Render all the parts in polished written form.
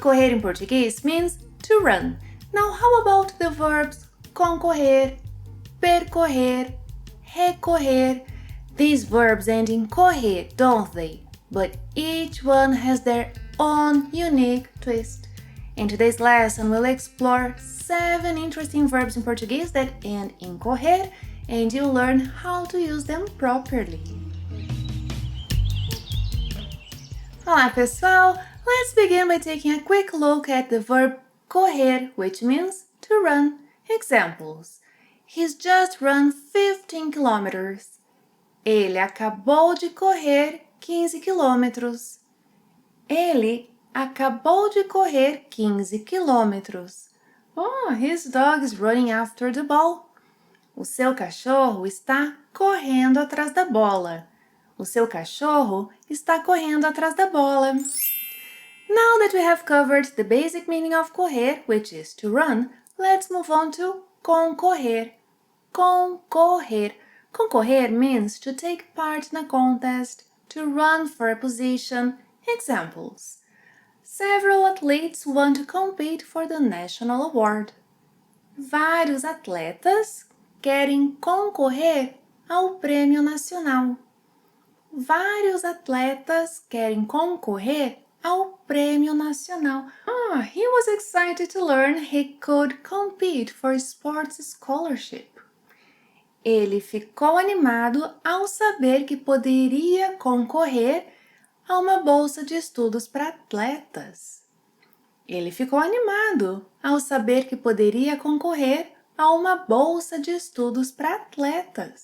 correr em português means to run. Now, how about the verbs concorrer, percorrer, recorrer? These verbs end in correr, don't they? But each one has their own unique twist. In today's lesson, we'll explore 7 interesting verbs in Portuguese that end in correr, and you'll learn how to use them properly. Olá, pessoal! Let's begin by taking a quick look at the verb correr, which means to run. Examples. He's just run 15 kilometers. Ele acabou de correr 15 quilômetros. Ele acabou de correr 15 quilômetros. Oh, his dog is running after the ball. O seu cachorro está correndo atrás da bola. O seu cachorro está correndo atrás da bola. Now that we have covered the basic meaning of correr, which is to run, let's move on to concorrer. Concorrer. Concorrer means to take part in a contest, to run for a position. Examples. Several athletes want to compete for the national award. Vários atletas querem concorrer ao prêmio nacional. Vários atletas querem concorrer ao prêmio nacional. He was excited to learn he could compete for a sports scholarship. Ele ficou animado ao saber que poderia concorrer a uma bolsa de estudos para atletas. Ele ficou animado ao saber que poderia concorrer a uma bolsa de estudos para atletas.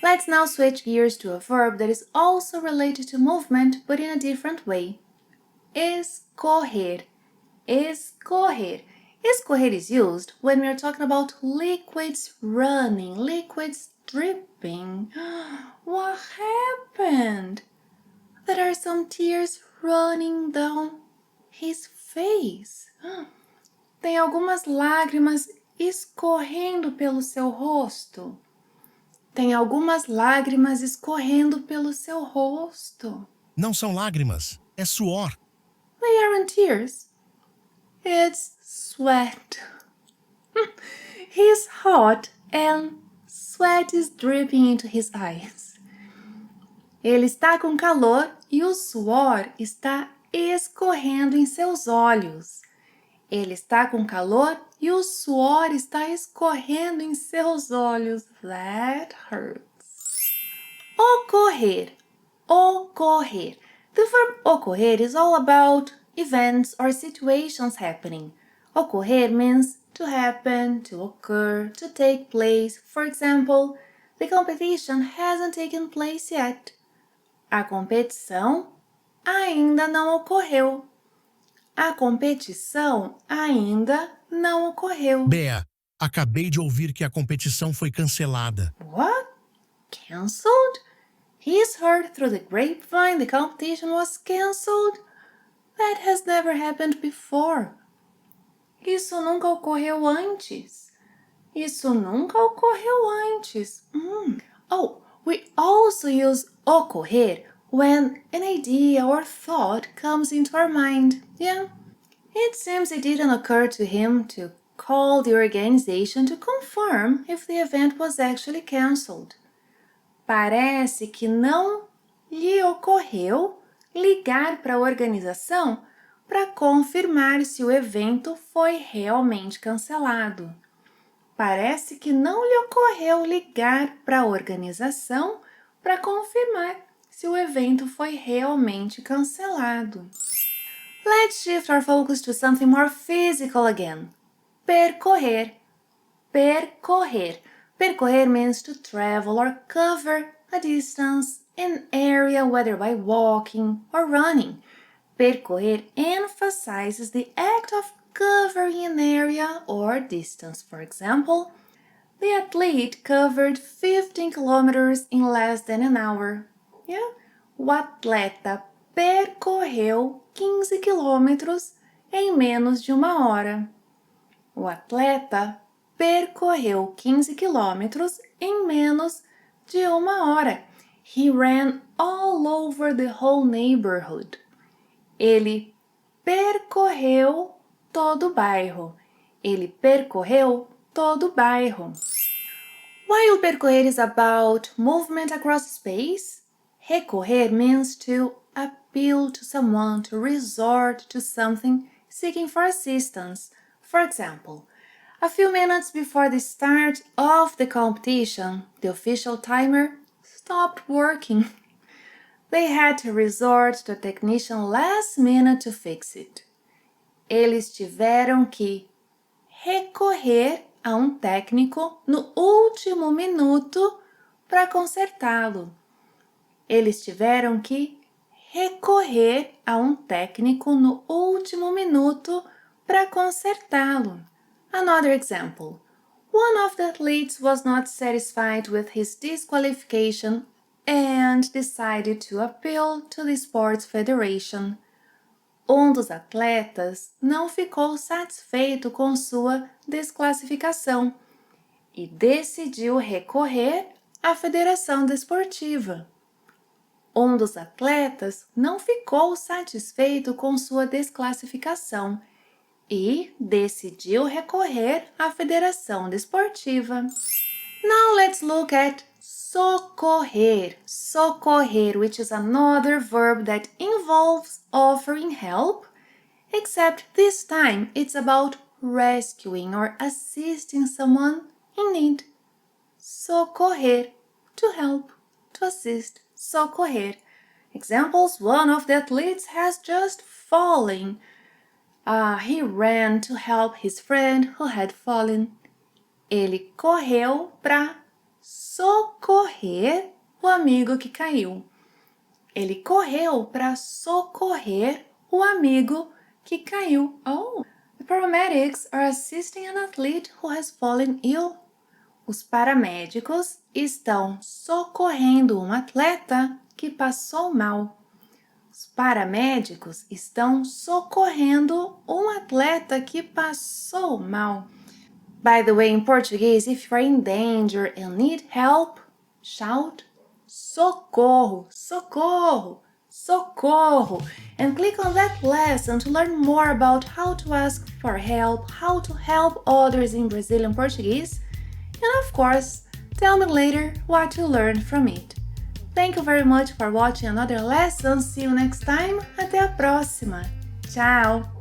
Let's now switch gears to a verb that is also related to movement, but in a different way. Escorrer. Escorrer. Escorrer is used when we are talking about liquids running, liquids dripping. What happened? There are some tears running down his face. Tem algumas lágrimas escorrendo pelo seu rosto. Tem algumas lágrimas escorrendo pelo seu rosto. Não são lágrimas, é suor. They aren't tears. It's sweat. He's hot and sweat is dripping into his eyes. Ele está com calor e o suor está escorrendo em seus olhos. Ele está com calor e o suor está escorrendo em seus olhos. That hurts. Ocorrer. Ocorrer. The verb ocorrer is all about events or situations happening. Ocorrer means to happen, to occur, to take place. For example, the competition hasn't taken place yet. A competição ainda não ocorreu. A competição ainda não ocorreu. Bea, acabei de ouvir que a competição foi cancelada. What? Cancelled? He's heard through the grapevine the competition was cancelled? That has never happened before. Isso nunca ocorreu antes. Isso nunca ocorreu antes. Oh, we also use ocorrer when an idea or thought comes into our mind. Yeah, it seems it didn't occur to him to call the organization to confirm if the event was actually cancelled. Parece que não lhe ocorreu ligar para a organização para confirmar se o evento foi realmente cancelado. Parece que não lhe ocorreu ligar para a organização para confirmar se o evento foi realmente cancelado. Let's shift our focus to something more physical again. Percorrer. Percorrer. Percorrer means to travel or cover a distance, an area, whether by walking or running. Percorrer emphasizes the act of covering an area or distance. For example, the athlete covered 15 kilometers in less than an hour. Yeah? O atleta percorreu 15 quilômetros em menos de uma hora. O atleta percorreu 15 quilômetros em menos de uma hora. He ran all over the whole neighborhood. Ele percorreu todo o bairro. Ele percorreu todo o bairro. While percorrer is about movement across space, recorrer means to appeal to someone, to resort to something seeking for assistance. For example, a few minutes before the start of the competition, the official timer stopped working. They had to resort to a technician last minute to fix it. Eles tiveram que recorrer a um técnico no último minuto para consertá-lo. Eles tiveram que recorrer a um técnico no último minuto para consertá-lo. Another example. One of the athletes was not satisfied with his disqualification and decided to appeal to the Sports Federation. Um dos atletas não ficou satisfeito com sua desclassificação e decidiu recorrer à Federação Desportiva. Um dos atletas não ficou satisfeito com sua desclassificação e decidiu recorrer à Federação Desportiva. Now let's look at socorrer. Socorrer, which is another verb that involves offering help, except this time it's about rescuing or assisting someone in need. Socorrer, to help, to assist. Socorrer. Examples: one of the athletes has just fallen. He ran to help his friend who had fallen. Ele correu para socorrer o amigo que caiu. Ele correu para socorrer o amigo que caiu. Oh, the paramedics are assisting an athlete who has fallen ill. Os paramédicos estão socorrendo um atleta que passou mal. Os paramédicos estão socorrendo um atleta que passou mal. By the way, in Portuguese, if you are in danger and need help, shout socorro, socorro, socorro, and click on that lesson to learn more about how to ask for help, how to help others in Brazilian Portuguese, and of course, tell me later what you learned from it. Thank you very much for watching another lesson. See you next time. Até a próxima. Tchau!